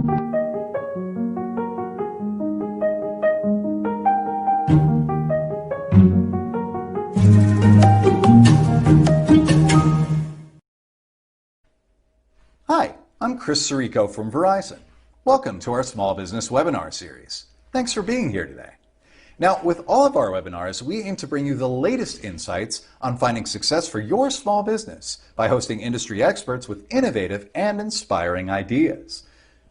Hi, I'm Chris Sirico from Verizon. Welcome to our Small Business Webinar Series. Thanks for being here today. Now, with all of our webinars, we aim to bring you the latest insights on finding success for your small business by hosting industry experts with innovative and inspiring ideas.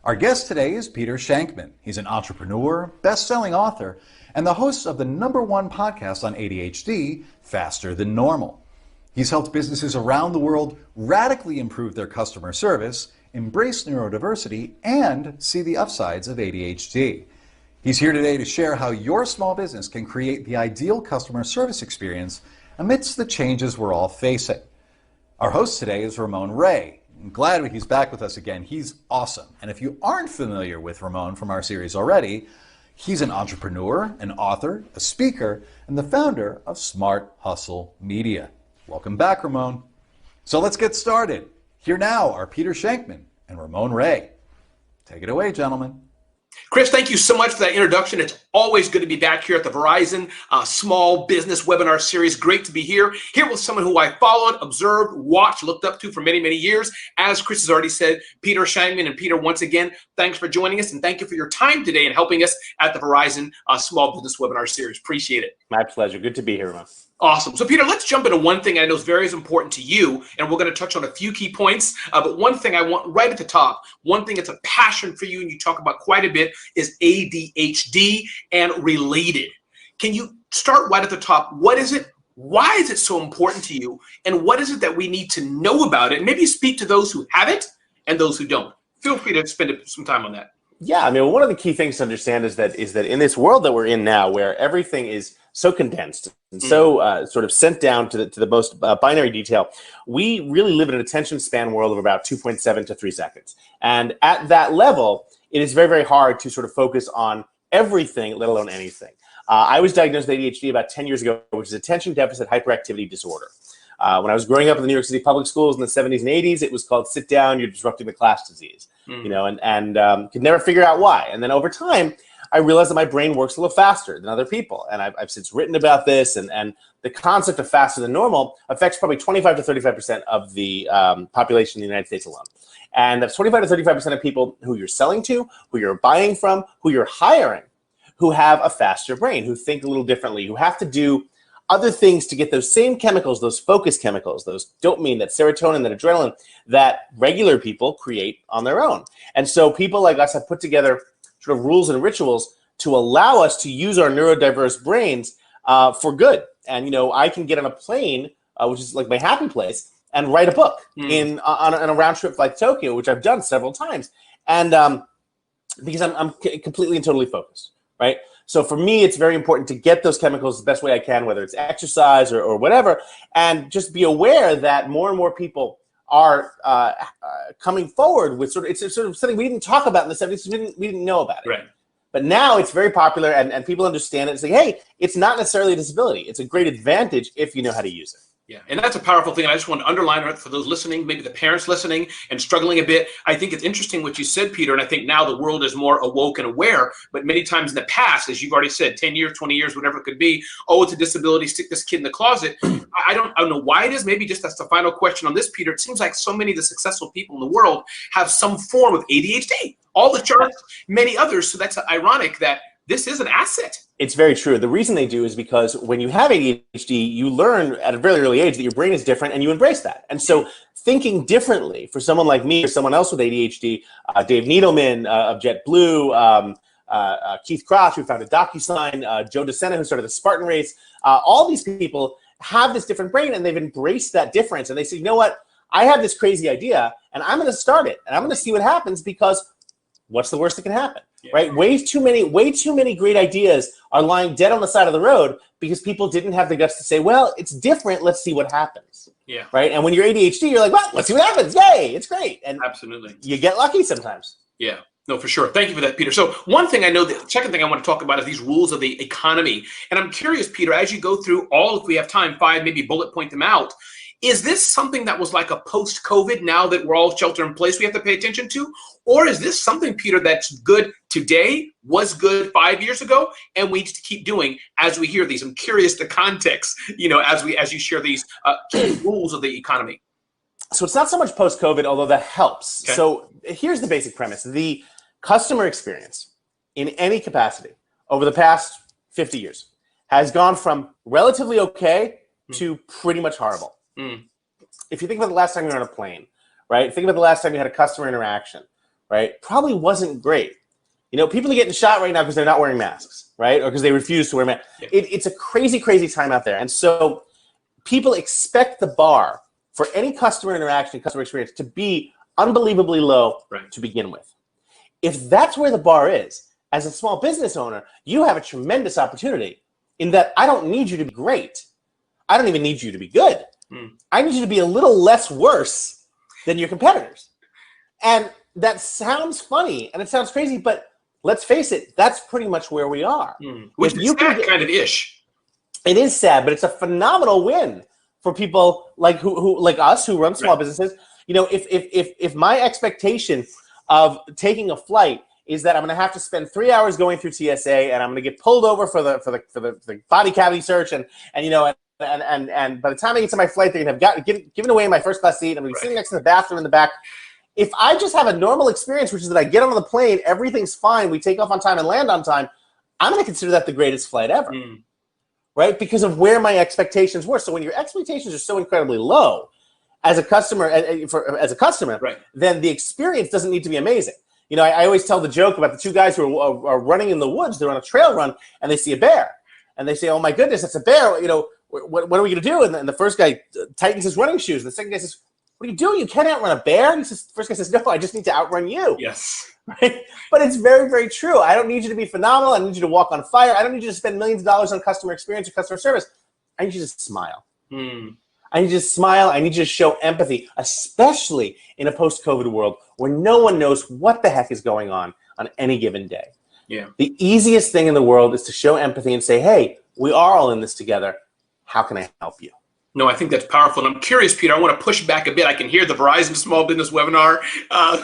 Our guest today is Peter Shankman. He's an entrepreneur, best-selling author, and the host of the #1 podcast on ADHD, Faster Than Normal. He's helped businesses around the world radically improve their customer service, embrace neurodiversity, and see the upsides of ADHD. He's here today to share how your small business can create the ideal customer service experience amidst the changes we're all facing. Our host today is Ramon Ray. I'm glad he's back with us again. He's awesome. And if you aren't familiar with Ramon from our series already, he's an entrepreneur, an author, a speaker, and the founder of Smart Hustle Media. Welcome back, Ramon. So let's get started. Here now are Peter Shankman and Ramon Ray. Take it away, gentlemen. Chris, thank you so much for that introduction. It's always good to be back here at the Verizon Small Business Webinar Series. Great to be here with someone who I followed, observed, watched, looked up to for many, many years. As Chris has already said, Peter Shankman. And Peter, once again, thanks for joining us, and thank you for your time today and helping us at the Verizon Small Business Webinar Series. Appreciate it. My pleasure. Good to be here, Ramon. Awesome. So, Peter, let's jump into one thing I know is very important to you, and we're going to touch on a few key points. But one thing I want right at the top, one thing that's a passion for you and you talk about quite a bit is ADHD and related. Can you start right at the top? What is it? Why is it so important to you? And what is it that we need to know about it? Maybe speak to those who have it and those who don't. Feel free to spend some time on that. Yeah, I mean, one of the key things to understand is that in this world that we're in now, where everything is so condensed and so sort of sent down to the most binary detail, we really live in an attention span world of about 2.7 to 3 seconds. And at that level, it is very, very hard to sort of focus on everything, let alone anything. I was diagnosed with ADHD about 10 years ago, which is attention deficit hyperactivity disorder. When I was growing up in the New York City public schools in the 70s and 80s, it was called sit down, you're disrupting the class disease, you know, and could never figure out why. And then over time, I realized that my brain works a little faster than other people. And I've since written about this, and the concept of faster than normal affects probably 25 to 35% of the population in the United States alone. And that's 25 to 35% of people who you're selling to, who you're buying from, who you're hiring, who have a faster brain, who think a little differently, who have to do other things to get those same chemicals, those focus chemicals, those dopamine, that serotonin, that adrenaline, that regular people create on their own. And so people like us have put together sort of rules and rituals to allow us to use our neurodiverse brains for good. And, you know, I can get on a plane, which is like my happy place, and write a book on a round trip flight to Tokyo, which I've done several times. And because I'm completely and totally focused, right? So for me, it's very important to get those chemicals the best way I can, whether it's exercise or whatever, and just be aware that more and more people are coming forward with it's sort of something we didn't talk about in the 70s. We didn't know about it. Right. But now it's very popular, and people understand it and say, hey, it's not necessarily a disability. It's a great advantage if you know how to use it. Yeah, and that's a powerful thing. I just want to underline it for those listening, maybe the parents listening and struggling a bit. I think it's interesting what you said, Peter, and I think now the world is more awoke and aware, but many times in the past, as you've already said, 10 years, 20 years, whatever it could be, oh, it's a disability, stick this kid in the closet. I don't know why it is. Maybe just that's the final question on this, Peter. It seems like so many of the successful people in the world have some form of ADHD. All the charts, many others, so that's ironic that this is an asset. It's very true. The reason they do is because when you have ADHD, you learn at a very early age that your brain is different, and you embrace that. And so thinking differently for someone like me or someone else with ADHD, Dave Needleman of JetBlue, Keith Crouch, who founded DocuSign, Joe DeSena, who started the Spartan Race, all these people have this different brain, and they've embraced that difference. And they say, you know what? I have this crazy idea, and I'm going to start it, and I'm going to see what happens, because what's the worst that can happen? Yeah. Right? Way too many great ideas are lying dead on the side of the road because people didn't have the guts to say, well, it's different. Let's see what happens. Yeah. Right. And when you're ADHD, you're like, well, let's see what happens. Yay. It's great. And absolutely, you get lucky sometimes. Yeah. No, for sure. Thank you for that, Peter. So one thing I know, the second thing I want to talk about is these rules of the economy. And I'm curious, Peter, as you go through all, if we have time, 5, maybe bullet point them out. Is this something that was like a post-COVID, now that we're all shelter in place, we have to pay attention to? Or is this something, Peter, that's good today, was good 5 years ago, and we just keep doing as we hear these? I'm curious the context, as you share these key rules of the economy. So it's not so much post-COVID, although that helps. Okay. So here's the basic premise. The customer experience in any capacity over the past 50 years has gone from relatively okay to pretty much horrible. If you think about the last time you were on a plane, right? Think about the last time you had a customer interaction, right? Probably wasn't great. People are getting shot right now because they're not wearing masks, right? Or because they refuse to wear masks. Yeah. It's a crazy, crazy time out there. And so people expect the bar for any customer interaction, customer experience to be unbelievably low to begin with. If that's where the bar is, as a small business owner, you have a tremendous opportunity in that I don't need you to be great. I don't even need you to be good. I need you to be a little less worse than your competitors. And that sounds funny and it sounds crazy, but let's face it, that's pretty much where we are. Which is sad, kind of ish. It is sad, but it's a phenomenal win for people like who like us who run small businesses. If my expectation of taking a flight is that I'm going to have to spend 3 hours going through TSA and I'm going to get pulled over for the body cavity search and by the time I get to my flight, they're going to have given away my first class seat. I'm going to be sitting next to the bathroom in the back. If I just have a normal experience, which is that I get on the plane, everything's fine, we take off on time and land on time, I'm going to consider that the greatest flight ever, right? Because of where my expectations were. So when your expectations are so incredibly low as a customer, then the experience doesn't need to be amazing. I always tell the joke about the two guys who are running in the woods. They're on a trail run and they see a bear and they say, "Oh my goodness, it's a bear! What are we going to do?" And the first guy tightens his running shoes. And the second guy says, "What are you doing? You can't outrun a bear." And the first guy says, "No, I just need to outrun you." Yes. Right? But it's very, very true. I don't need you to be phenomenal. I need you to walk on fire. I don't need you to spend millions of dollars on customer experience or customer service. I need you to smile. I need you to smile. I need you to show empathy, especially in a post-COVID world where no one knows what the heck is going on any given day. Yeah. The easiest thing in the world is to show empathy and say, "Hey, we are all in this together. How can I help you?" No, I think that's powerful. And I'm curious, Peter, I want to push back a bit. I can hear the Verizon Small Business webinar,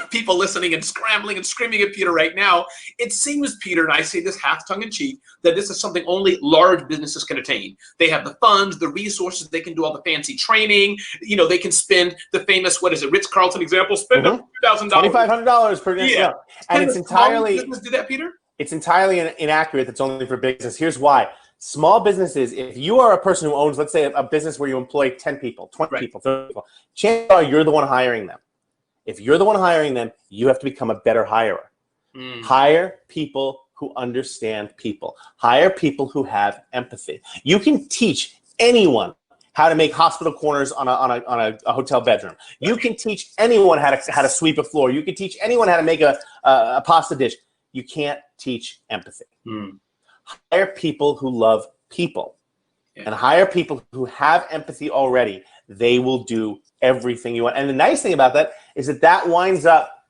people listening and scrambling and screaming at Peter right now. It seems, Peter, and I say this half tongue in cheek, that this is something only large businesses can attain. They have the funds, the resources, they can do all the fancy training. They can spend the famous, Ritz-Carlton example, spend $2,000. $2,500 per day. Yeah. And it's entirely, business do that, Peter? It's entirely inaccurate. That's only for business. Here's why. Small businesses, if you are a person who owns, let's say, a business where you employ 10 people, 20 people, 30 people, chances are you're the one hiring them. If you're the one hiring them, you have to become a better hirer. Hire people who understand people. Hire people who have empathy. You can teach anyone how to make hospital corners on a hotel bedroom. You can teach anyone how to sweep a floor. You can teach anyone how to make a pasta dish. You can't teach empathy. Hire people who love people and hire people who have empathy already. They will do everything you want. And the nice thing about that is that winds up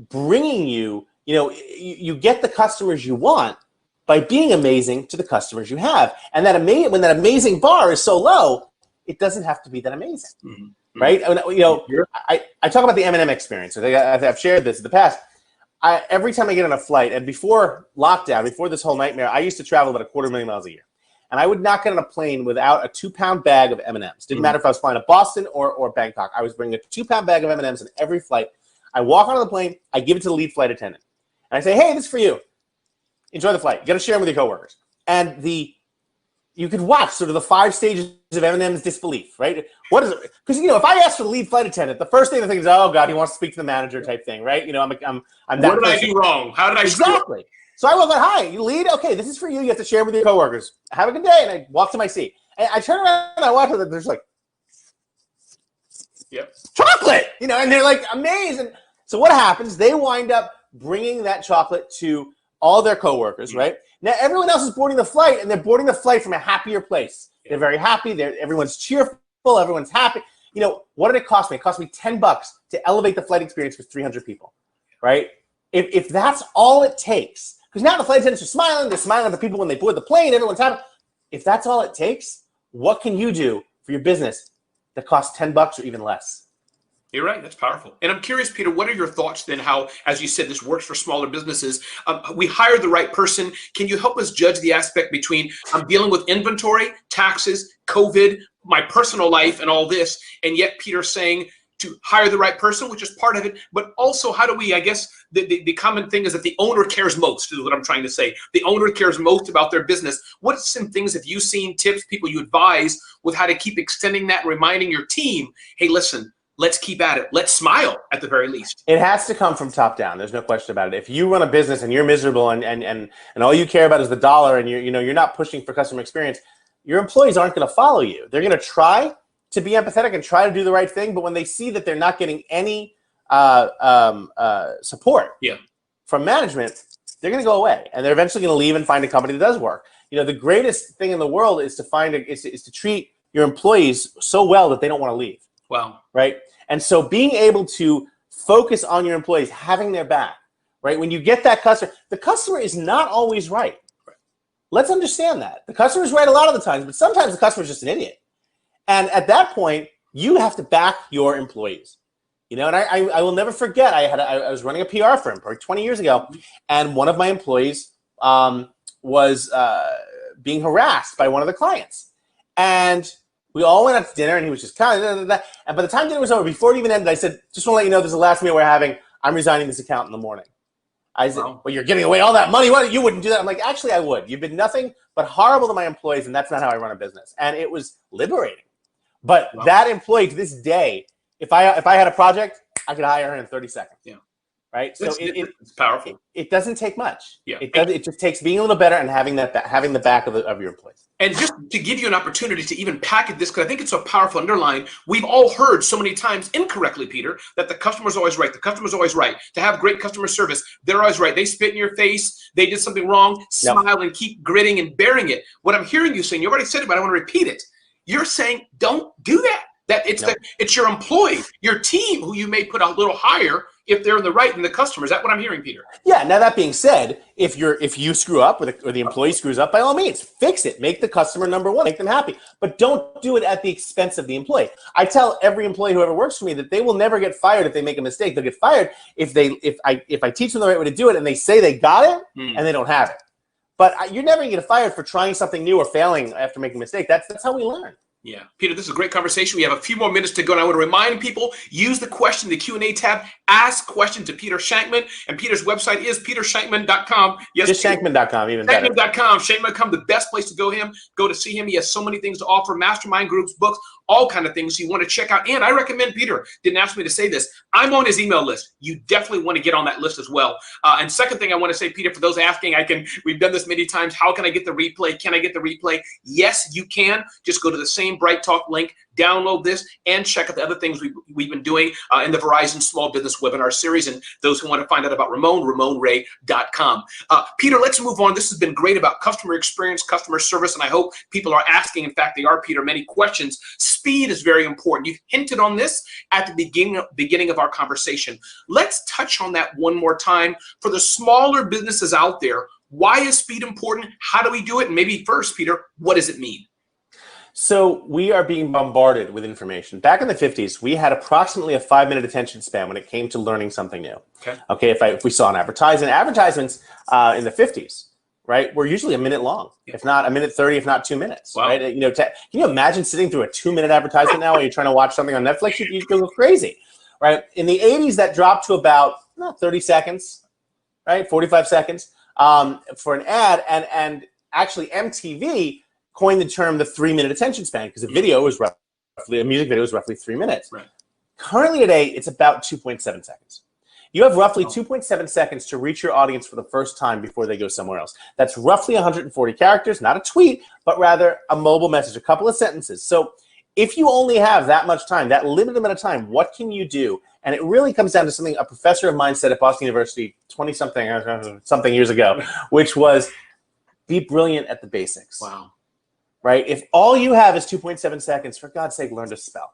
bringing you, you get the customers you want by being amazing to the customers you have. And when that amazing bar is so low, it doesn't have to be that amazing, right? I talk about the M&M experience. I've shared this in the past. Every time I get on a flight, and before lockdown, before this whole nightmare, I used to travel about 250,000 miles a year. And I would not get on a plane without a 2-pound bag of M&Ms. Didn't matter if I was flying to Boston or Bangkok. I was bringing a 2-pound bag of M&Ms in every flight. I walk onto the plane, I give it to the lead flight attendant. And I say, "Hey, this is for you. Enjoy the flight. You got to share them with your coworkers." And you could watch sort of the 5 stages of M&M's disbelief, right? What is it? Because if I ask for the lead flight attendant, the first thing they think is, "Oh God, he wants to speak to the manager," type thing, right? I'm that. What did I do wrong? How did I screw up? Exactly. So I walk like, "Hi, you lead? Okay, this is for you. You have to share with your coworkers. Have a good day." And I walk to my seat. And I turn around and I watch them. There's like, chocolate, and they're like amazed. And so what happens? They wind up bringing that chocolate to all their coworkers, right? Now everyone else is boarding the flight, and they're boarding the flight from a happier place. They're very happy. Everyone's cheerful. Everyone's happy. What did it cost me? It cost me $10 to elevate the flight experience for 300 people, right? If that's all it takes, because now the flight attendants are smiling. They're smiling at the people when they board the plane. Everyone's happy. If that's all it takes, what can you do for your business that costs $10 or even less. You're right. That's powerful. And I'm curious, Peter, what are your thoughts then how, as you said, this works for smaller businesses? We hired the right person. Can you help us judge the aspect between I'm dealing with inventory, taxes, COVID, my personal life, and all this, and yet Peter's saying to hire the right person, which is part of it, but also how do we, I guess, the common thing is that the owner cares most, is what I'm trying to say. The owner cares most about their business. What some things have you seen, tips, people you advise with how to keep extending that and reminding your team, hey, listen, let's keep at it. Let's smile at the very least. It has to come from top down. There's no question about it. If you run a business and you're miserable and all you care about is the dollar and you're not pushing for customer experience, your employees aren't going to follow you. They're going to try to be empathetic and try to do the right thing, but when they see that they're not getting any support from management, they're going to go away, and they're eventually going to leave and find a company that does work. The greatest thing in the world is to treat your employees so well that they don't want to leave. Wow. Right? And so being able to focus on your employees, having their back, right? When you get that customer, the customer is not always right. Let's understand that. The customer is right a lot of the times, but sometimes the customer is just an idiot. And at that point, you have to back your employees. And I will never forget, I was running a PR firm probably 20 years ago, and one of my employees was being harassed by one of the clients. And we all went out to dinner, and he was just kind of, and by the time dinner was over, before it even ended, I said, just want to let you know this is the last meal we're having. I'm resigning this account in the morning. I said, well, you're giving away all that money. What? You wouldn't do that. I'm like, actually, I would. You've been nothing but horrible to my employees, and that's not how I run a business. And it was liberating. But that employee, to this day, if I had a project, I could hire her in 30 seconds. Yeah. Right. So it's powerful. It doesn't take much. Yeah. It just takes being a little better and having the back of your employees. And just to give you an opportunity to even package this, because I think it's so powerful underline, we've all heard so many times incorrectly, Peter, that the customer's always right. The customer's always right. To have great customer service, they're always right. They spit in your face. They did something wrong. Smile and keep gritting and bearing it. What I'm hearing you saying, you already said it, but I want to repeat it. You're saying don't do that. That it's your employee, your team, who you may put a little higher if they're in the right than the customer. Is that what I'm hearing, Peter? Yeah. Now that being said, if you screw up or the employee screws up, by all means, fix it. Make the customer number one. Make them happy. But don't do it at the expense of the employee. I tell every employee who ever works for me that they will never get fired if they make a mistake. They'll get fired if I teach them the right way to do it and they say they got it and they don't have it. But you're never going to get fired for trying something new or failing after making a mistake. That's how we learn. Yeah. Peter, this is a great conversation. We have a few more minutes to go, and I want to remind people, use the question, the Q&A tab, ask question to Peter Shankman, and Peter's website is petershankman.com. Yes, just Shankman.com, even better. Shankman.com, Shankman.com, the best place to go to see him. He has so many things to offer, mastermind groups, books, all kind of things you want to check out. And I recommend, Peter didn't ask me to say this, I'm on his email list. You definitely want to get on that list as well. And second thing I want to say, Peter, for those asking, we've done this many times, how can I get the replay? Can I get the replay? Yes, you can. Just go to the same Bright Talk link, download this, and check out the other things we've been doing in the Verizon Small Business Webinar Series. And those who want to find out about Ramon, RamonRay.com. Peter, let's move on. This has been great about customer experience, customer service, and I hope people are asking, in fact, they are, Peter, many questions. Speed is very important. You've hinted on this at the beginning of our conversation. Let's touch on that one more time. For the smaller businesses out there, why is speed important? How do we do it? And maybe first, Peter, what does it mean? So we are being bombarded with information. Back in the 50s, we had approximately a 5-minute attention span when it came to learning something new. Okay. If we saw an advertisements in the 50s, right, were usually a minute long, if not a minute 30, if not 2 minutes. Wow. Right? Can you imagine sitting through a 2-minute advertisement now while you're trying to watch something on Netflix? You go crazy, right? In the 80s, that dropped to about 30 seconds, right, 45 seconds for an ad, and actually MTV coined the term the 3-minute attention span because a music video is roughly 3 minutes. Right. Currently today, it's about 2.7 seconds. You have roughly 2.7 seconds to reach your audience for the first time before they go somewhere else. That's roughly 140 characters, not a tweet, but rather a mobile message, a couple of sentences. So if you only have that much time, that limited amount of time, what can you do? And it really comes down to something a professor of mine said at Boston University 20-something years ago, which was be brilliant at the basics. Wow. Right? If all you have is 2.7 seconds, for God's sake, learn to spell.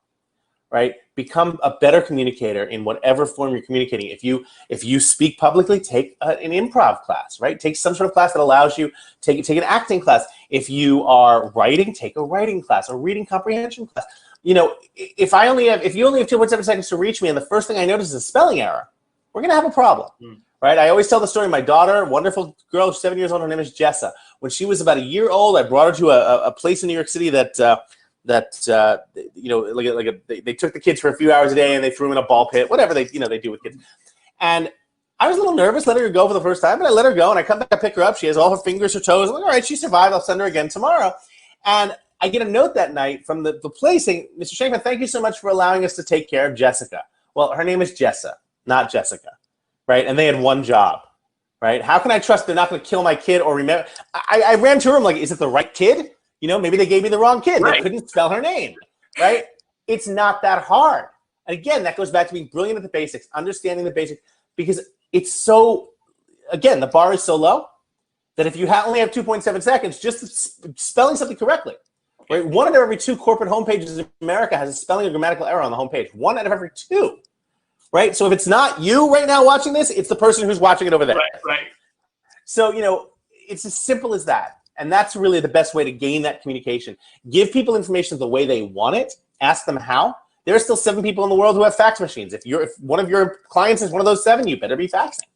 Right? Become a better communicator in whatever form you're communicating. If you speak publicly, take an improv class, right? Take some sort of class that allows you, take an acting class. If you are writing, take a writing class, a reading comprehension class. if you only have 2.7 seconds to reach me and the first thing I notice is a spelling error, we're going to have a problem, right? I always tell the story. My daughter, wonderful girl, 7 years old, her name is Jessa. When she was about a year old, I brought her to a place in New York City that they took the kids for a few hours a day and they threw them in a ball pit, whatever they do with kids. And I was a little nervous letting her go for the first time, but I let her go and I come back, I pick her up. She has all her fingers, her toes. I'm like, all right, she survived. I'll send her again tomorrow. And I get a note that night from the place saying, Mr. Shankman, thank you so much for allowing us to take care of Jessica. Well, her name is Jessa, not Jessica, right? And they had one job, right? How can I trust they're not going to kill my kid or remember? I ran to her, I'm like, is it the right kid? Maybe they gave me the wrong kid. Right. They couldn't spell her name, right? It's not that hard. And again, that goes back to being brilliant at the basics, understanding the basics, because it's so, again, the bar is so low that if you only have 2.7 seconds, just spelling something correctly. Right? 1 out of every 2 corporate homepages in America has a spelling or grammatical error on the homepage. 1 out of every 2, right? So if it's not you right now watching this, it's the person who's watching it over there. Right. So, it's as simple as that. And that's really the best way to gain that communication. Give people information the way they want it. Ask them how. There are still 7 people in the world who have fax machines. If one of your clients is one of those 7, you better be faxing,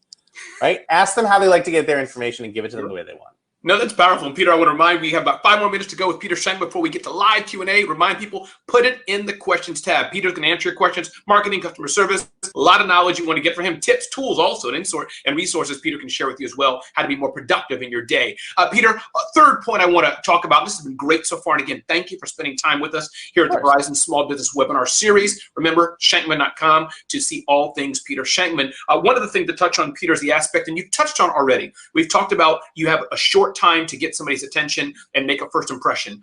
right? Ask them how they like to get their information and give it to them the way they want. No, that's powerful. And Peter, I want to remind we have about 5 more minutes to go with Peter Shankman before we get to live Q&A. Remind people, put it in the questions tab. Peter's going to answer your questions, marketing, customer service, a lot of knowledge you want to get from him, tips, tools also, and resources Peter can share with you as well, how to be more productive in your day. Peter, a third point I want to talk about, this has been great so far, and again, thank you for spending time with us here at the Verizon Small Business Webinar Series. Remember, shankman.com to see all things Peter Shankman. One of the things to touch on, Peter, is the aspect, and you've touched on already. We've talked about you have a short time to get somebody's attention and make a first impression.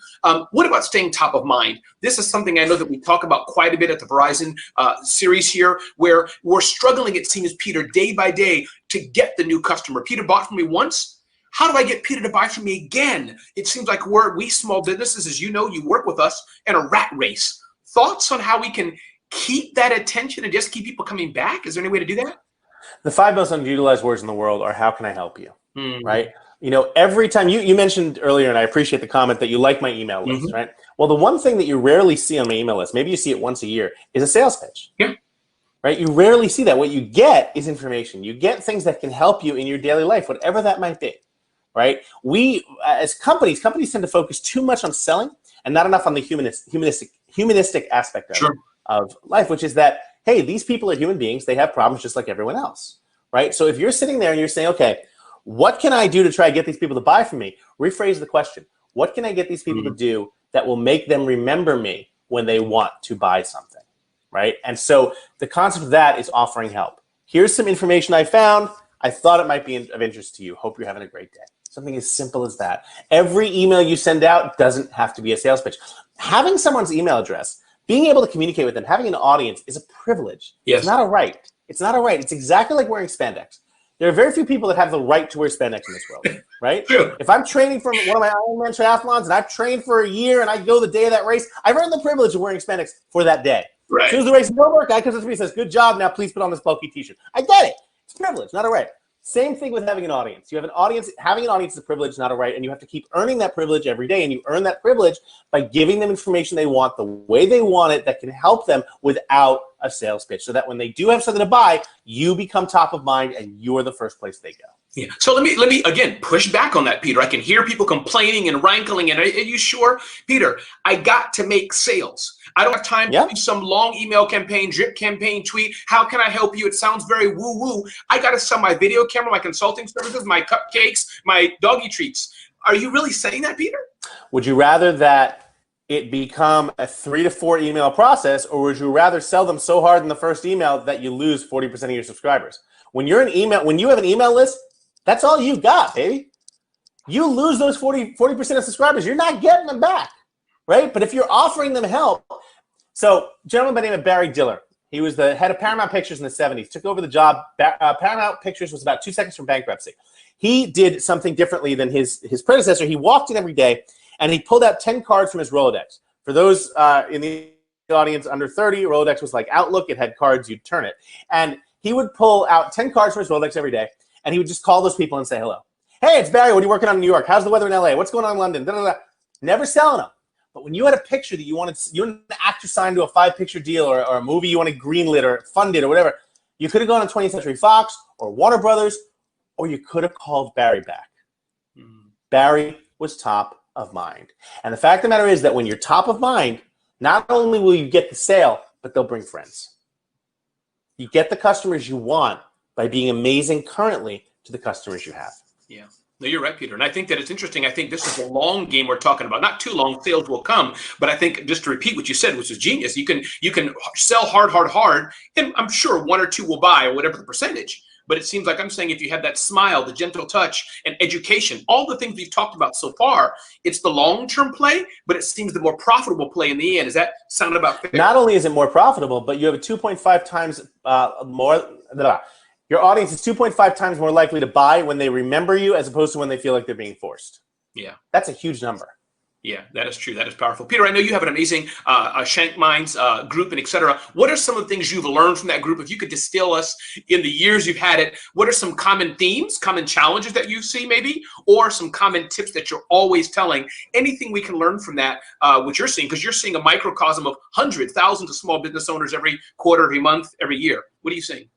What about staying top of mind? This is something I know that we talk about quite a bit at the Verizon series here, where we're struggling, it seems, Peter, day by day to get the new customer. Peter bought from me once. How do I get Peter to buy from me again? It seems like we small businesses, as you know, you work with us in a rat race. Thoughts on how we can keep that attention and just keep people coming back? Is there any way to do that? The 5 most underutilized words in the world are, how can I help you, right? Every time you mentioned earlier, and I appreciate the comment that you like my email list, right? Well, the one thing that you rarely see on my email list, maybe you see it once a year, is a sales pitch. Yeah. Right? You rarely see that. What you get is information. You get things that can help you in your daily life, whatever that might be, right? We, as companies tend to focus too much on selling and not enough on the humanistic aspect of life, which is that, hey, these people are human beings. They have problems just like everyone else, right? So if you're sitting there and you're saying, okay, what can I do to try to get these people to buy from me? Rephrase the question. What can I get these people to do that will make them remember me when they want to buy something, right? And so the concept of that is offering help. Here's some information I found. I thought it might be of interest to you. Hope you're having a great day. Something as simple as that. Every email you send out doesn't have to be a sales pitch. Having someone's email address, being able to communicate with them, having an audience is a privilege. Yes. It's not a right. It's not a right. It's exactly like wearing spandex. There are very few people that have the right to wear spandex in this world, right? True. If I'm training for one of my Ironman triathlons and I've trained for a year and I go the day of that race, I've earned the privilege of wearing spandex for that day. Right. As soon as the race is over, guy comes up to me and says, good job, now please put on this bulky t-shirt. I get it. It's a privilege, not a right. Same thing with having an audience. You have an audience. Having an audience is a privilege, not a right, and you have to keep earning that privilege every day, and you earn that privilege by giving them information they want the way they want it that can help them without a sales pitch, so that when they do have something to buy, you become top of mind and you're the first place they go. Yeah. So let me again push back on that, Peter. I can hear people complaining and rankling. And are you sure, Peter? I got to make sales. I don't have time to do some long email campaign, drip campaign, tweet. How can I help you? It sounds very woo-woo. I got to sell my video camera, my consulting services, my cupcakes, my doggy treats. Are you really saying that, Peter? Would you rather that it become a 3 to 4 email process, or would you rather sell them so hard in the first email that you lose 40% of your subscribers? When you have an email list, that's all you got, baby. You lose those 40% of subscribers, you're not getting them back, right? But if you're offering them help, so a gentleman by the name of Barry Diller, he was the head of Paramount Pictures in the 70s, took over the job. Paramount Pictures was about 2 seconds from bankruptcy. He did something differently than his predecessor. He walked in every day and he pulled out 10 cards from his Rolodex. For those in the audience under 30, Rolodex was like Outlook. It had cards, you'd turn it. And he would pull out 10 cards from his Rolodex every day, and he would just call those people and say hello. Hey, it's Barry. What are you working on in New York? How's the weather in LA? What's going on in London? Da, da, da. Never selling them. But when you had a picture that you wanted an actor signed to a 5-picture deal or a movie you wanted greenlit or funded or whatever, you could have gone on 20th Century Fox or Warner Brothers, or you could have called Barry back. Barry was top of mind. And the fact of the matter is that when you're top of mind, not only will you get the sale, but they'll bring friends. You get the customers you want by being amazing currently to the customers you have. Yeah. No, you're right, Peter. And I think that it's interesting. I think this is the long game we're talking about. Not too long, sales will come. But I think, just to repeat what you said, which is genius, you can sell hard, and I'm sure 1 or 2 will buy, or whatever the percentage. But it seems like I'm saying if you have that smile, the gentle touch, and education, all the things we've talked about so far, it's the long-term play, but it seems the more profitable play in the end. Does that sound about fair? Not only is it more profitable, but you have a 2.5 times more. Your audience is 2.5 times more likely to buy when they remember you as opposed to when they feel like they're being forced. Yeah. That's a huge number. Yeah, that is true. That is powerful. Peter, I know you have an amazing Shankman group and et cetera. What are some of the things you've learned from that group? If you could distill us in the years you've had it, what are some common themes, common challenges that you see maybe, or some common tips that you're always telling? Anything we can learn from that, what you're seeing, because you're seeing a microcosm of hundreds, thousands of small business owners every quarter, every month, every year. What are you seeing?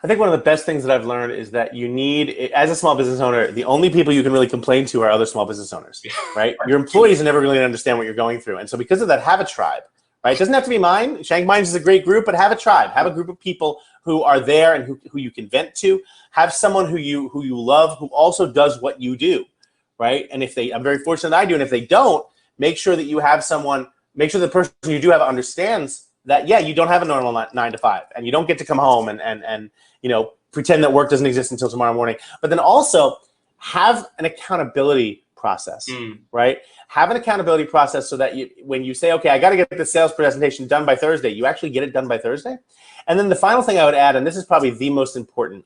I think one of the best things that I've learned is that you need, as a small business owner, the only people you can really complain to are other small business owners, right? Your employees are never really going to understand what you're going through. And so because of that, have a tribe, right? It doesn't have to be mine. Shankman is a great group, but have a tribe. Have a group of people who are there and who you can vent to. Have someone who you love, who also does what you do, right? And I'm very fortunate that I do. And if they don't, make sure that you have someone, make sure the person you do have understands that, yeah, you don't have a normal 9 to 5, and you don't get to come home and pretend that work doesn't exist until tomorrow morning. But then also have an accountability process, right? Have an accountability process so that when you say, okay, I got to get this sales presentation done by Thursday, you actually get it done by Thursday. And then the final thing I would add, and this is probably the most important,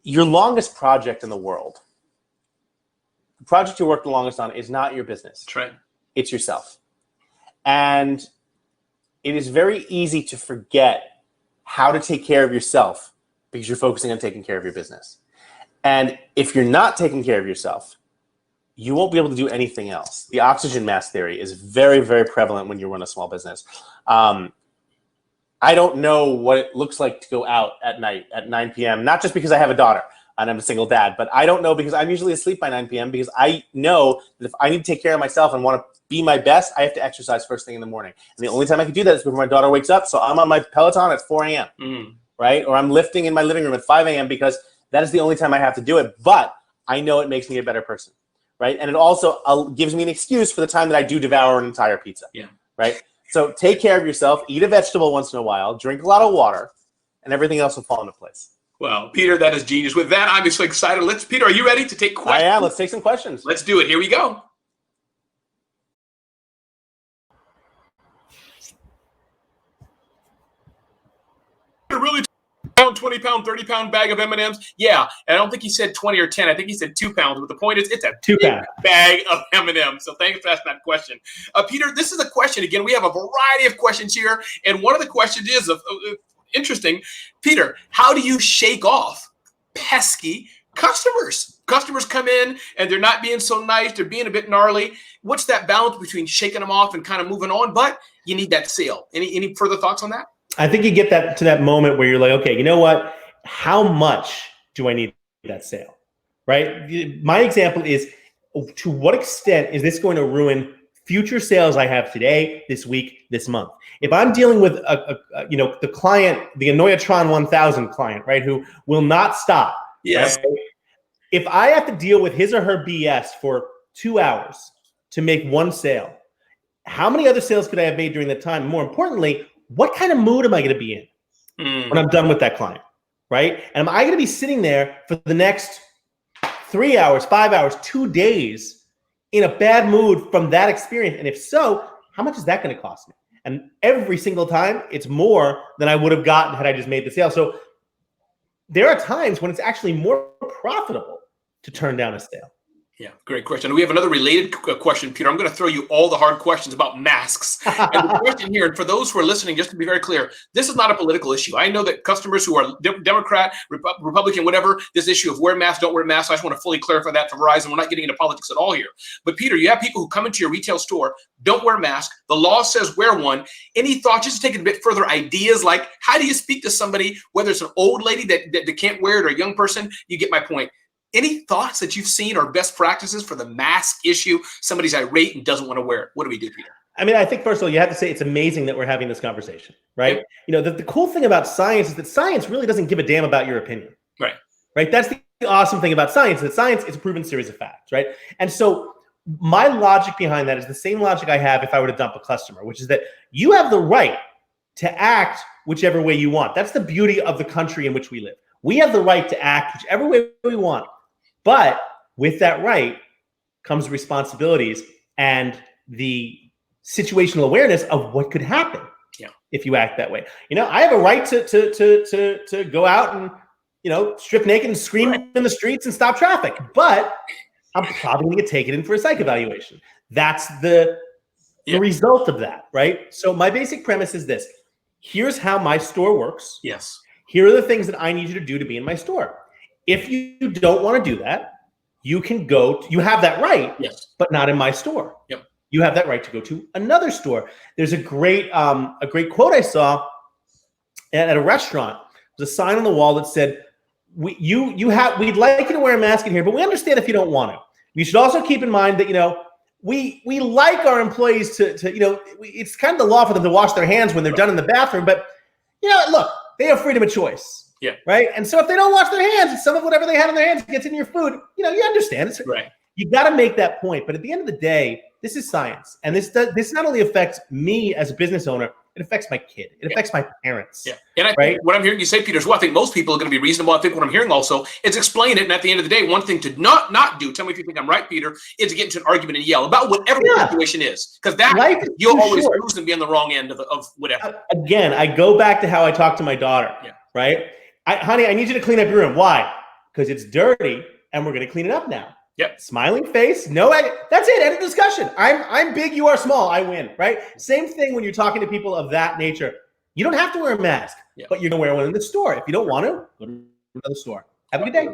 your longest project in the world, the project you work the longest on is not your business. That's right. It's yourself. And it is very easy to forget how to take care of yourself because you're focusing on taking care of your business. And if you're not taking care of yourself, you won't be able to do anything else. The oxygen mask theory is very, very prevalent when you run a small business. I don't know what it looks like to go out at night at 9 p.m., not just because I have a daughter and I'm a single dad, but I don't know because I'm usually asleep by 9 p.m. because I know that if I need to take care of myself and want to be my best, I have to exercise first thing in the morning. And the only time I can do that is before my daughter wakes up. So I'm on my Peloton at 4 a.m., right? Or I'm lifting in my living room at 5 a.m. because that is the only time I have to do it. But I know it makes me a better person, right? And it also gives me an excuse for the time that I do devour an entire pizza, right? So take care of yourself, eat a vegetable once in a while, drink a lot of water, and everything else will fall into place. Well, Peter, that is genius. With that, I'm so excited. Peter, are you ready to take questions? I am. Let's take some questions. Let's do it. Here we go. Really 20-pound, 30-pound bag of M&Ms? Yeah, and I don't think he said 20 or 10. I think he said 2 pounds. But the point is, it's a 2-pound bag of M&Ms. So thanks for asking that question. Peter, this is a question. Again, we have a variety of questions here. And one of the questions is interesting. Peter, how do you shake off pesky customers? Customers come in and they're not being so nice. They're being a bit gnarly. What's that balance between shaking them off and kind of moving on? But you need that sale. Any further thoughts on that? I think you get to that moment where you're like, okay, you know what? How much do I need that sale, right? My example is, to what extent is this going to ruin future sales I have today, this week, this month? If I'm dealing with the client, the Anoyatron 1000 client, right, who will not stop. Yes. Right? If I have to deal with his or her BS for 2 hours to make one sale, how many other sales could I have made during that time? More importantly, what kind of mood am I going to be in when I'm done with that client, right? And am I going to be sitting there for the next 3 hours, 5 hours, 2 days in a bad mood from that experience? And if so, how much is that going to cost me? And every single time, it's more than I would have gotten had I just made the sale. So there are times when it's actually more profitable to turn down a sale. Yeah, great question. We have another related question, Peter. I'm going to throw you all the hard questions about masks. And the question here, and for those who are listening, just to be very clear, this is not a political issue. I know that customers who are Democrat, Republican, whatever, this issue of wear masks, don't wear masks, I just want to fully clarify that for Verizon. We're not getting into politics at all here. But Peter, you have people who come into your retail store, don't wear masks. The law says wear one. Any thoughts, just to take it a bit further, ideas like how do you speak to somebody, whether it's an old lady that can't wear it or a young person? You get my point. Any thoughts that you've seen or best practices for the mask issue? Somebody's irate and doesn't want to wear it. What do we do, Peter? I mean, I think first of all, you have to say it's amazing that we're having this conversation, right? Yep. You know, the cool thing about science is that science really doesn't give a damn about your opinion. Right. Right. That's the awesome thing about science, that science is a proven series of facts, right? And so my logic behind that is the same logic I have if I were to dump a customer, which is that you have the right to act whichever way you want. That's the beauty of the country in which we live. We have the right to act whichever way we want. But with that right comes responsibilities and the situational awareness of what could happen if you act that way. You know, I have a right to go out and, you know, strip naked and scream in the streets and stop traffic, but I'm probably going to get taken in for a psych evaluation. That's the result of that, right? So my basic premise is this. Here's how my store works. Yes. Here are the things that I need you to do to be in my store. If you don't want to do that, you can go. You have that right, but not in my store. Yep. You have that right to go to another store. There's a great quote I saw at a restaurant. There's a sign on the wall that said, we'd like you to wear a mask in here, but we understand if you don't want to. You should also keep in mind that, you know, we like our employees to you know, it's kind of the law for them to wash their hands when they're done in the bathroom, but, you know, look, they have freedom of choice. Yeah. Right. And so if they don't wash their hands and some of whatever they had in their hands gets in your food, you know, you understand. It's, right. You got to make that point. But at the end of the day, this is science. And this not only affects me as a business owner, it affects my kid. It affects my parents. Yeah. And I think what I'm hearing you say, Peter, is what I think most people are going to be reasonable. I think what I'm hearing also is explain it. And at the end of the day, one thing to not do, tell me if you think I'm right, Peter, is to get into an argument and yell about whatever the situation is. Because that you'll always lose and be on the wrong end of whatever. Again, I go back to how I talk to my daughter. Yeah. Right. Honey, I need you to clean up your room. Why? Because it's dirty and we're going to clean it up now. Yep. Smiling face. No, that's it. End of discussion. I'm big. You are small. I win. Right. Same thing when you're talking to people of that nature. You don't have to wear a mask, but you're going to wear one in the store. If you don't want to, go to another store. Have a good day.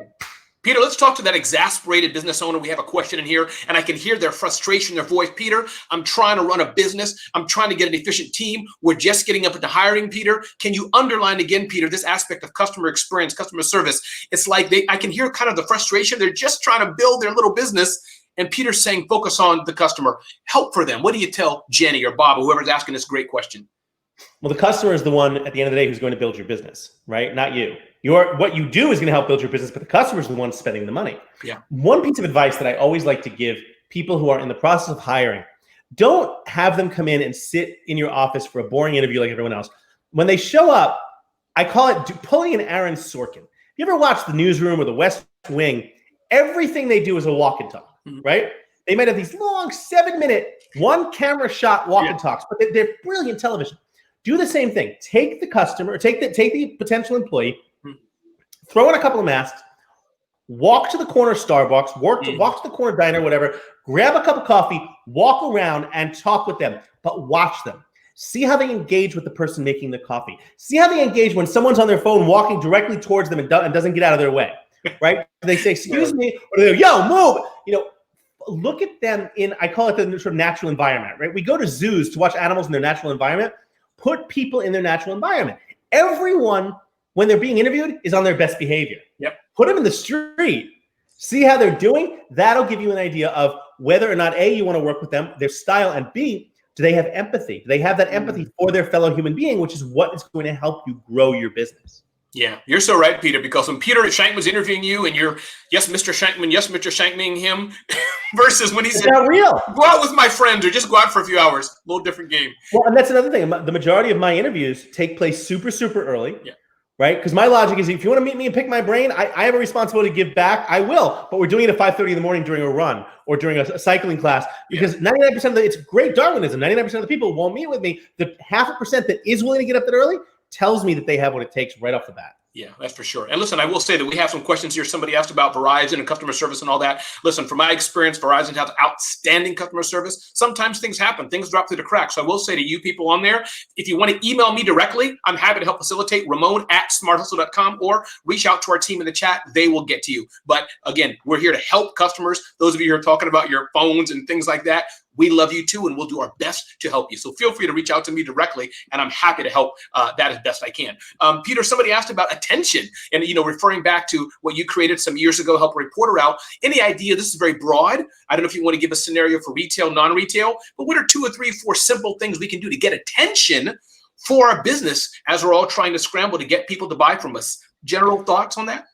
Peter, let's talk to that exasperated business owner. We have a question in here, and I can hear their frustration in their voice. Peter, I'm trying to run a business. I'm trying to get an efficient team. We're just getting up into hiring, Peter. Can you underline again, Peter, this aspect of customer experience, customer service? It's like I can hear kind of the frustration. They're just trying to build their little business, and Peter's saying, focus on the customer. Help for them. What do you tell Jenny or Bob, or whoever's asking this great question? Well, the customer is the one at the end of the day who's going to build your business, right? Not you. What you do is going to help build your business, but the customer is the one spending the money. Yeah. One piece of advice that I always like to give people who are in the process of hiring, don't have them come in and sit in your office for a boring interview like everyone else. When they show up, I call it pulling an Aaron Sorkin. You ever watch The Newsroom or The West Wing? Everything they do is a walk and talk, right? They might have these long 7-minute, one camera shot walk and talks, but they're brilliant television. Do the same thing. Take the customer, or take the potential employee, throw in a couple of masks, walk to the corner Starbucks, walk to the corner diner, whatever, grab a cup of coffee, walk around and talk with them, but watch them. See how they engage with the person making the coffee. See how they engage when someone's on their phone walking directly towards them and doesn't get out of their way, right? They say, excuse me, or they go, yo, move. You know, look at them in, I call it the sort of natural environment, right? We go to zoos to watch animals in their natural environment. Put people in their natural environment. Everyone, when they're being interviewed, is on their best behavior. Yep. Put them in the street. See how they're doing. That'll give you an idea of whether or not A, you want to work with them, their style, and B, do they have empathy? Do they have that empathy for their fellow human being, which is what is going to help you grow your business. Yeah, you're so right, Peter, because when Peter Shankman's interviewing you and you're, yes, Mr. Shankman, him, versus when he said, not real. Go out with my friends or just go out for a few hours. A little different game. Well, and that's another thing. The majority of my interviews take place super, super early. Yeah. Right? Because my logic is if you want to meet me and pick my brain, I have a responsibility to give back. I will. But we're doing it at 5:30 in the morning during a run or during a cycling class because 99% of it's great Darwinism. 99% of the people won't meet with me. The 0.5% that is willing to get up that early tells me that they have what it takes right off the bat. Yeah, that's for sure. And listen, I will say that we have some questions here. Somebody asked about Verizon and customer service and all that. Listen, from my experience, Verizon has outstanding customer service. Sometimes things happen. Things drop through the cracks. So I will say to you people on there, if you want to email me directly, I'm happy to help facilitate, Ramon@smarthustle.com, or reach out to our team in the chat. They will get to you. But again, we're here to help customers. Those of you who are talking about your phones and things like that, we love you too, and we'll do our best to help you. So feel free to reach out to me directly, and I'm happy to help that as best I can. Peter, somebody asked about attention, and referring back to what you created some years ago, help a reporter out. Any idea? This is very broad. I don't know if you want to give a scenario for retail, non-retail, but what are 2 or 3 or 4 simple things we can do to get attention for our business as we're all trying to scramble to get people to buy from us? General thoughts on that?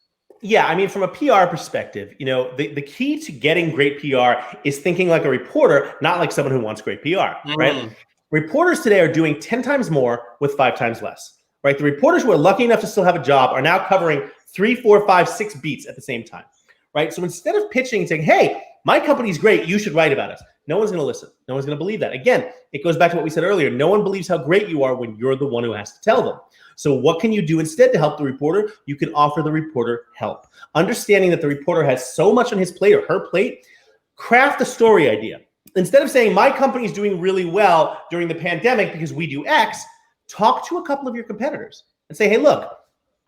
Yeah, I mean, from a PR perspective, the key to getting great PR is thinking like a reporter, not like someone who wants great PR, right? Reporters today are doing 10 times more with 5 times less, right? The reporters who are lucky enough to still have a job are now covering 3, 4, 5, 6 beats at the same time, right? So instead of pitching and saying, hey, my company's great, you should write about us, no one's going to listen. No one's going to believe that. Again, it goes back to what we said earlier. No one believes how great you are when you're the one who has to tell them. So what can you do instead to help the reporter? You can offer the reporter help. Understanding that the reporter has so much on his plate or her plate, craft a story idea. Instead of saying, my company is doing really well during the pandemic because we do X, talk to a couple of your competitors and say, hey, look,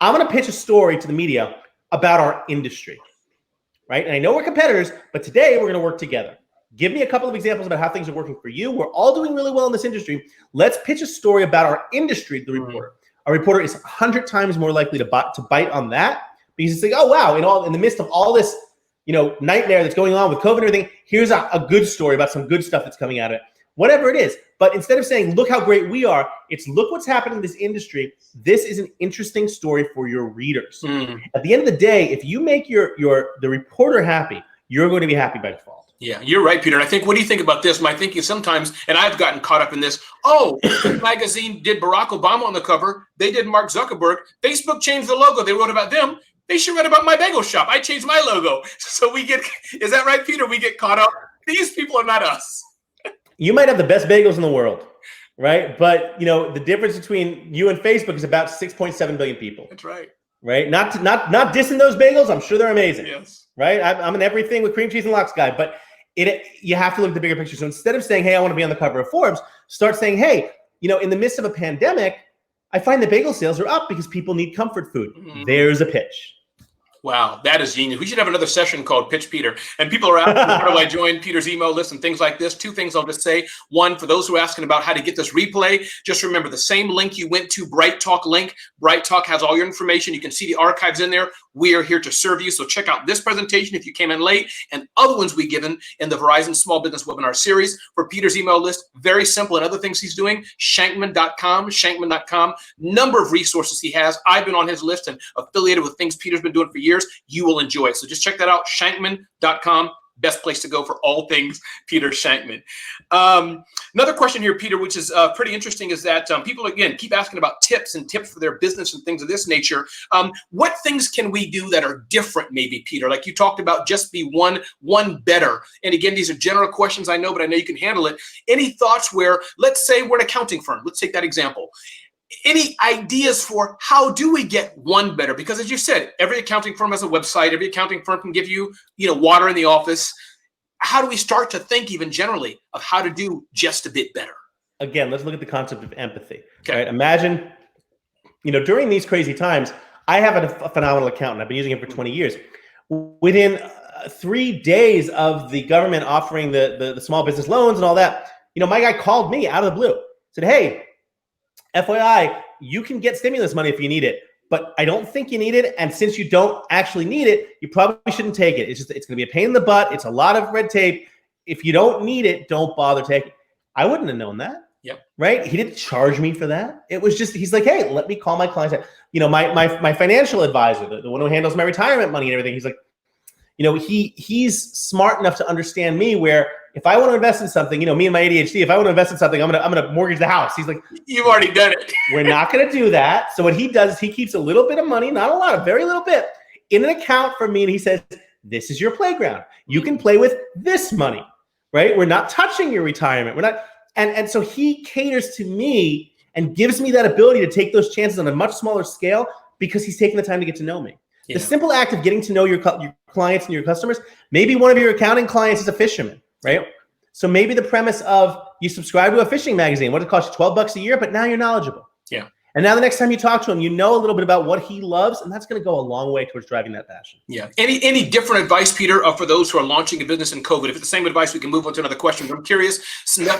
I'm going to pitch a story to the media about our industry, right? And I know we're competitors, but today we're going to work together. Give me a couple of examples about how things are working for you. We're all doing really well in this industry. Let's pitch a story about our industry to the reporter. A reporter is 100 times more likely to bite on that because it's like, oh, wow, in the midst of all this, nightmare that's going on with COVID and everything, here's a good story about some good stuff that's coming out of it, whatever it is. But instead of saying, look how great we are, it's look what's happening in this industry. This is an interesting story for your readers. At the end of the day, if you make the reporter happy, you're going to be happy by default. Yeah, you're right, Peter. And I think, what do you think about this? My thinking sometimes, and I've gotten caught up in this, this magazine did Barack Obama on the cover. They did Mark Zuckerberg. Facebook changed the logo. They wrote about them. They should write about my bagel shop. I changed my logo. So is that right, Peter? We get caught up. These people are not us. You might have the best bagels in the world, right? But, the difference between you and Facebook is about 6.7 billion people. That's right. Right? Not dissing those bagels. I'm sure they're amazing. Yes. Right? I'm an everything with cream cheese and lox guy, but you have to look at the bigger picture. So instead of saying, hey, I want to be on the cover of Forbes, start saying, hey, in the midst of a pandemic, I find the bagel sales are up because people need comfort food. There's a pitch. Wow, that is genius. We should have another session called Pitch Peter. And people are asking, how do I join Peter's email list and things like this? 2 things I'll just say. One, for those who are asking about how to get this replay, just remember the same link you went to, Bright Talk link. Bright Talk has all your information. You can see the archives in there. We are here to serve you. So check out this presentation if you came in late and other ones we've given in the Verizon Small Business Webinar Series. For Peter's email list, very simple. And other things he's doing, Shankman.com. Number of resources he has. I've been on his list and affiliated with things Peter's been doing for years. You will enjoy it. So just check that out, Shankman.com. Best place to go for all things Peter Shankman. Another question here, Peter, which is pretty interesting, is that people, again, keep asking about tips for their business and things of this nature. What things can we do that are different, maybe, Peter? Like you talked about, just be one better. And again, these are general questions, I know, but I know you can handle it. Any thoughts where, let's say we're an accounting firm. Let's take that example. Any ideas for how do we get one better? Because as you said, every accounting firm has a website. Every accounting firm can give you, water in the office. How do we start to think even generally of how to do just a bit better? Again, let's look at the concept of empathy. Okay. Right? Imagine, during these crazy times, I have a phenomenal accountant. I've been using him for 20 years. Within 3 days of the government offering the small business loans and all that, my guy called me out of the blue, said, hey, FYI, you can get stimulus money if you need it, but I don't think you need it. And since you don't actually need it, you probably shouldn't take it. It's going to be a pain in the butt. It's a lot of red tape. If you don't need it, don't bother taking it. I wouldn't have known that. Yep. Right? He didn't charge me for that. It was just, he's like, hey, let me call my clients. My financial advisor, the one who handles my retirement money and everything. He's like, he's smart enough to understand me where if I want to invest in something, me and my ADHD, if I want to invest in something, I'm gonna mortgage the house. He's like, you've already done it. We're not going to do that. So what he does is he keeps a little bit of money, not a lot, a very little bit, in an account for me. And he says, this is your playground. You can play with this money, right? We're not touching your retirement. We're not. And so he caters to me and gives me that ability to take those chances on a much smaller scale because he's taking the time to get to know me. Yeah. The simple act of getting to know your clients and your customers, maybe one of your accounting clients is a fisherman, right? So maybe the premise of you subscribe to a fishing magazine, what it costs you $12 a year, but now you're knowledgeable. Yeah. And now the next time you talk to him, you know a little bit about what he loves, and that's going to go a long way towards driving that passion. Yeah. Any different advice, Peter, for those who are launching a business in COVID? If it's the same advice, we can move on to another question. But I'm curious,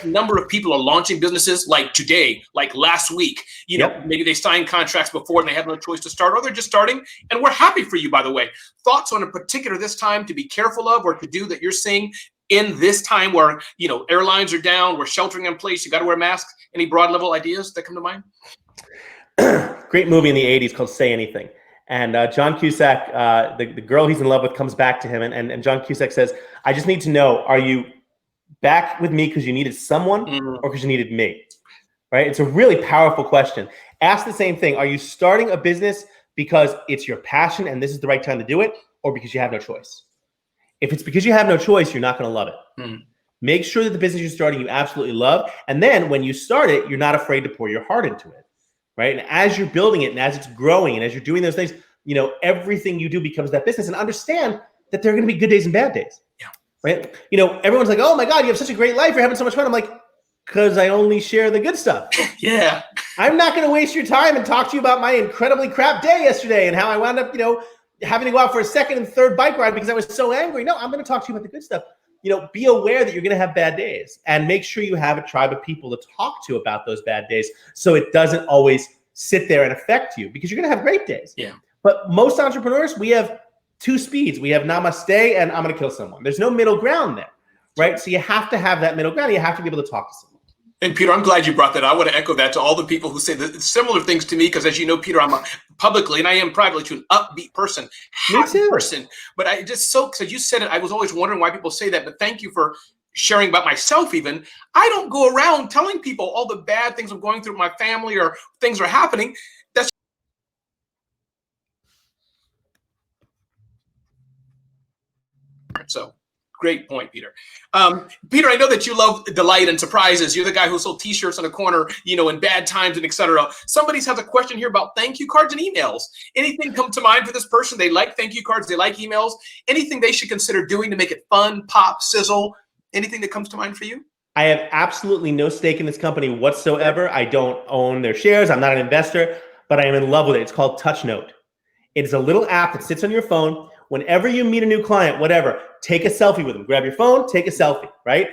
number of people are launching businesses like today, like last week. You know, maybe they signed contracts before and they had no choice to start, or they're just starting. And we're happy for you, by the way. Thoughts on a particular this time to be careful of or to do that you're seeing in this time where, you know, airlines are down, we're sheltering in place, you got to wear masks? Any broad level ideas that come to mind? Great movie in the 80s called Say Anything. And John Cusack, the girl he's in love with, comes back to him. And John Cusack says, I just need to know, are you back with me because you needed someone or because you needed me? Right? It's a really powerful question. Ask the same thing. Are you starting a business because it's your passion and this is the right time to do it, or because you have no choice? If it's because you have no choice, you're not going to love it. Make sure that the business you're starting you absolutely love. And then when you start it, you're not afraid to pour your heart into it. Right. And as you're building it and as it's growing and as you're doing those things, you know, everything you do becomes that business, and understand that there are going to be good days and bad days. Yeah. Right. You know, everyone's like, oh my God, you have such a great life. You're having so much fun. I'm like, because I only share the good stuff. Yeah. I'm not going to waste your time and talk to you about my incredibly crap day yesterday and how I wound up, you know, having to go out for a second and third bike ride because I was so angry. No, I'm going to talk to you about the good stuff. You know, be aware that you're going to have bad days, and make sure you have a tribe of people to talk to about those bad days, so it doesn't always sit there and affect you, because you're going to have great days. Yeah. But most entrepreneurs, we have two speeds. We have namaste and I'm going to kill someone. There's no middle ground there, right? So you have to have that middle ground. You have to be able to talk to someone. And Peter, I'm glad you brought that. I want to echo that to all the people who say similar things to me, because as you know, Peter, I'm publicly and I am privately to an upbeat person, happy person. But I just because you said it, I was always wondering why people say that. But thank you for sharing about myself. Even I don't go around telling people all the bad things I'm going through with my family or things are happening. That's so. Great point, Peter. Peter, I know that you love delight and surprises. You're the guy who sold T-shirts on the corner, you know, in bad times and etc. Somebody has a question here about thank you cards and emails. Anything come to mind for this person? They like thank you cards. They like emails. Anything they should consider doing to make it fun, pop, sizzle? Anything that comes to mind for you? I have absolutely no stake in this company whatsoever. I don't own their shares. I'm not an investor, but I am in love with it. It's called TouchNote. It is a little app that sits on your phone. Whenever you meet a new client, whatever, take a selfie with them. Grab your phone, take a selfie, right?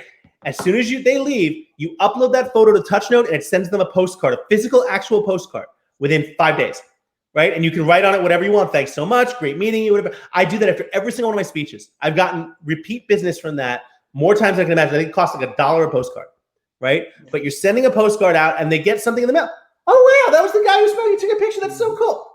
As soon as they leave, you upload that photo to TouchNote and it sends them a postcard, a physical, actual postcard within 5 days, right? And you can write on it whatever you want. Thanks so much. Great meeting you, whatever. I do that after every single one of my speeches. I've gotten repeat business from that more times than I can imagine. I think it costs like $1 a postcard, right? Yeah. But you're sending a postcard out and they get something in the mail. Oh, wow, that was the guy who spoke. You took a picture. That's so cool.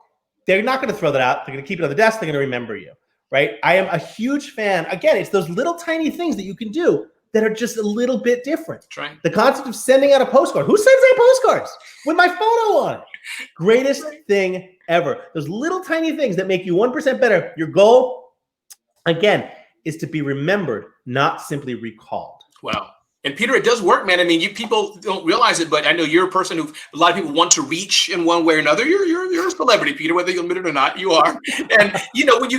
They're not going to throw that out. They're going to keep it on the desk. They're going to remember you. Right? I am a huge fan. Again, it's those little tiny things that you can do that are just a little bit different. That's right. The concept of sending out a postcard. Who sends out postcards with my photo on it? Greatest thing ever. Those little tiny things that make you 1% better. Your goal, again, is to be remembered, not simply recalled. Wow. And Peter, it does work, man. I mean, people don't realize it, but I know you're a person who a lot of people want to reach in one way or another. You're a celebrity, Peter, whether you admit it or not, you are. And you know, when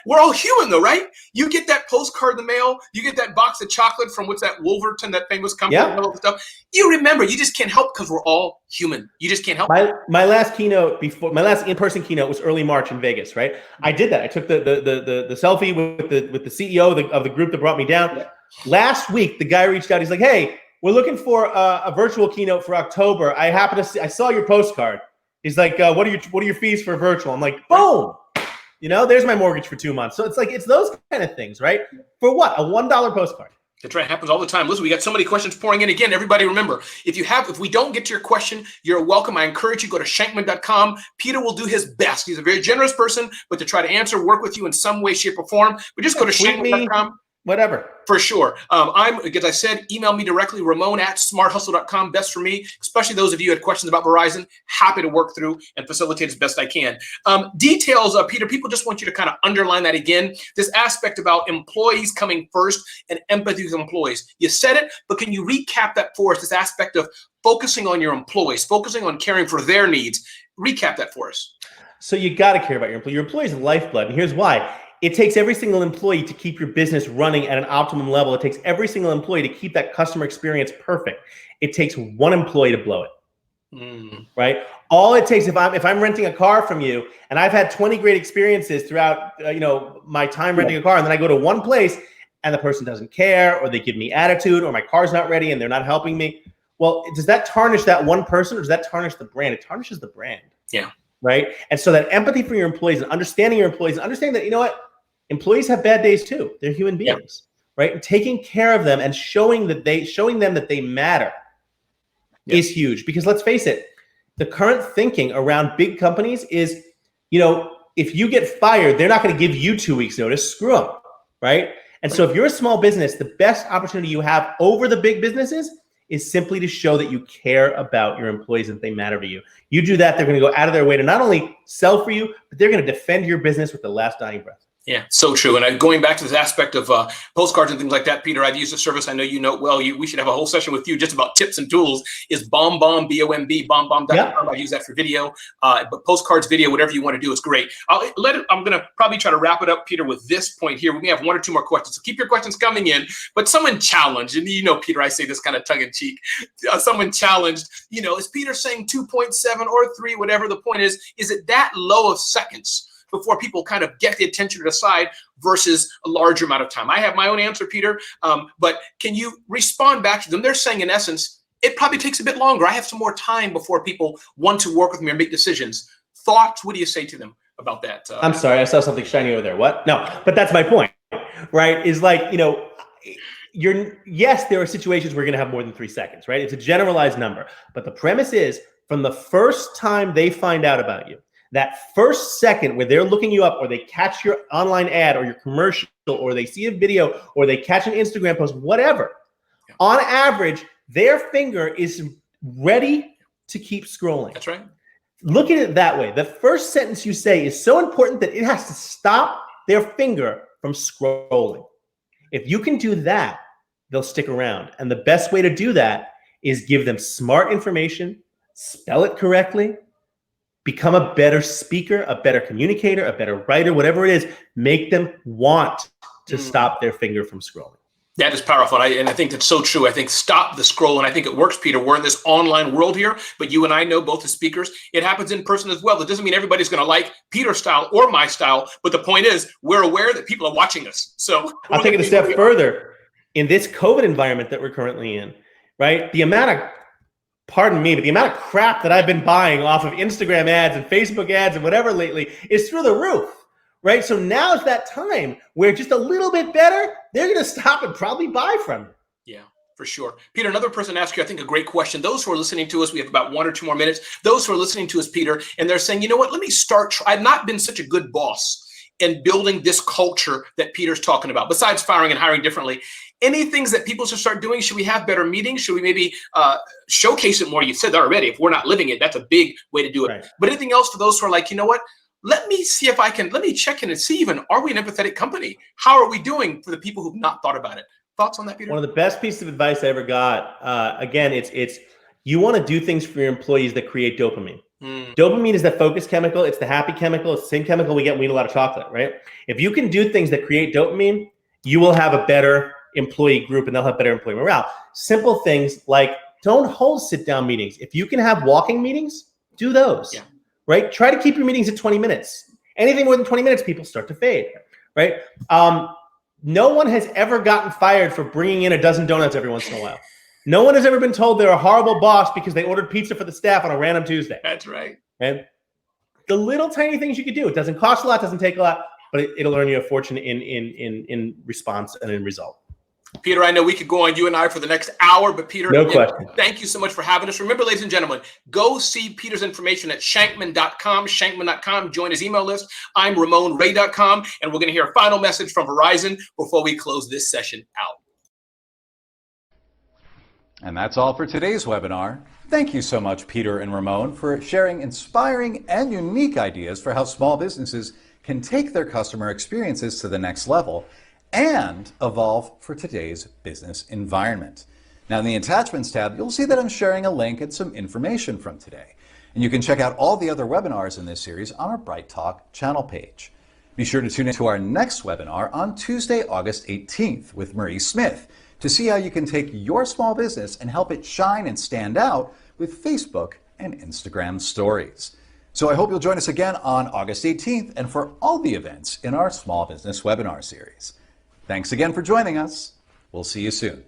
we're all human though, right? You get that postcard in the mail, you get that box of chocolate from what's that, Wolverton, that famous company, and all that stuff. You remember, you just can't help because we're all human. You just can't help. My last keynote my last in-person keynote was early March in Vegas, right? I did that. I took the selfie with the CEO of the group that brought me down. Yeah. Last week, the guy reached out. He's like, hey, we're looking for a virtual keynote for October. I saw your postcard. He's like, what are your fees for virtual? I'm like, boom. You know, there's my mortgage for 2 months. So it's those kind of things, right? For what? A $1 postcard. That's right. It happens all the time. Listen, we got so many questions pouring in. Again, everybody remember, if we don't get to your question, you're welcome. I encourage you, go to shankman.com. Peter will do his best. He's a very generous person, but to try to answer, work with you in some way, shape, or form. But just go to shankman.com. Whatever. For sure. As I said, email me directly, Ramon@smarthustle.com. Best for me, especially those of you who had questions about Verizon. Happy to work through and facilitate as best I can. Details, Peter, people just want you to kind of underline that again. This aspect about employees coming first and empathy with employees. You said it, but can you recap that for us, this aspect of focusing on your employees, focusing on caring for their needs? Recap that for us. So you got to care about your employee. Your employee's lifeblood, and here's why. It takes every single employee to keep your business running at an optimum level. It takes every single employee to keep that customer experience perfect. It takes one employee to blow it. Right? All it takes, if I'm renting a car from you, and I've had 20 great experiences throughout my time renting a car, and then I go to one place and the person doesn't care, or they give me attitude, or my car's not ready and they're not helping me. Well, does that tarnish that one person, or does that tarnish the brand? It tarnishes the brand. Yeah. Right? And so that empathy for your employees and understanding your employees, and understanding that, you know what? Employees have bad days too. They're human beings, right? And taking care of them and showing them that they matter is huge. Because let's face it, the current thinking around big companies is, if you get fired, they're not going to give you 2 weeks notice. Screw them, right? And so if you're a small business, the best opportunity you have over the big businesses is simply to show that you care about your employees and that they matter to you. You do that, they're going to go out of their way to not only sell for you, but they're going to defend your business with the last dying breath. Yeah, so true. And going back to this aspect of postcards and things like that, Peter, I've used a service I know you know well. We should have a whole session with you just about tips and tools. Is BombBomb, B-O-M-B, BombBomb.com. Yeah. I use that for video, but postcards, video, whatever you want to do is great. I'm going to probably try to wrap it up, Peter, with this point here. We may have one or two more questions, so keep your questions coming in. But someone challenged, and Peter, I say this kind of tongue in cheek. Someone challenged, is Peter saying 2.7 or 3, whatever the point is it that low of seconds before people kind of get the attention to the side versus a larger amount of time? I have my own answer, Peter, but can you respond back to them? They're saying, in essence, it probably takes a bit longer. I have some more time before people want to work with me or make decisions. Thoughts? What do you say to them about that? I'm sorry, I saw something shiny over there. What? No, but that's my point, right? Is like, yes, there are situations where you're going to have more than 3 seconds, right? It's a generalized number. But the premise is, from the first time they find out about you, that first second where they're looking you up, or they catch your online ad or your commercial, or they see a video, or they catch an Instagram post, whatever, on average, their finger is ready to keep scrolling. That's right. Look at it that way. The first sentence you say is so important that it has to stop their finger from scrolling. If you can do that, they'll stick around. And the best way to do that is give them smart information, spell it correctly, become a better speaker, a better communicator, a better writer, whatever it is. Make them want to stop their finger from scrolling. That is powerful. And I think that's so true. I think stop the scroll. And I think it works, Peter. We're in this online world here, but you and I know, both as speakers, it happens in person as well. That doesn't mean everybody's going to like Peter's style or my style. But the point is, we're aware that people are watching us. So I'll take it a step further. In this COVID environment that we're currently in, right? The amount of crap that I've been buying off of Instagram ads and Facebook ads and whatever lately is through the roof. Right? So now is that time where just a little bit better, they're going to stop and probably buy from you. Yeah, for sure. Peter, another person asked you, I think, a great question. Those who are listening to us, we have about 1 or 2 more minutes. Those who are listening to us, Peter, and they're saying, you know what, let me start. I've not been such a good boss in building this culture that Peter's talking about, besides firing and hiring differently. Any things that people should start doing? Should we have better meetings? Should we maybe showcase it more? You said that already. If we're not living it, that's a big way to do it. Right. But anything else for those who are like, you know what? Let me check in and see even, are we an empathetic company? How are we doing for the people who've not thought about it? Thoughts on that, Peter? One of the best pieces of advice I ever got, again, it's you want to do things for your employees that create dopamine. Dopamine is the focus chemical. It's the happy chemical. It's the same chemical we get when we eat a lot of chocolate, right? If you can do things that create dopamine, you will have a better employee group and they'll have better employee morale. Simple things like don't hold sit-down meetings. If you can have walking meetings, do those. Yeah. Right? Try to keep your meetings at 20 minutes. Anything more than 20 minutes, people start to fade, right? No one has ever gotten fired for bringing in a dozen donuts every once in a while. No one has ever been told they're a horrible boss because they ordered pizza for the staff on a random Tuesday. That's right. And the little tiny things you could do, it doesn't cost a lot, doesn't take a lot, but it'll earn you a fortune in response and in result. Peter, I know we could go on, you and I, for the next hour, but Peter, no question. Thank you so much for having us. Remember, ladies and gentlemen, go see Peter's information at Shankman.com, Shankman.com. Join his email list. I'm RamonRay.com, and we're going to hear a final message from Verizon before we close this session out. And that's all for today's webinar. Thank you so much, Peter and Ramon, for sharing inspiring and unique ideas for how small businesses can take their customer experiences to the next level and evolve for today's business environment. Now, in the Attachments tab, you'll see that I'm sharing a link and some information from today. And you can check out all the other webinars in this series on our Bright Talk channel page. Be sure to tune in to our next webinar on Tuesday, August 18th with Marie Smith to see how you can take your small business and help it shine and stand out with Facebook and Instagram stories. So I hope you'll join us again on August 18th and for all the events in our Small Business Webinar series. Thanks again for joining us. We'll see you soon.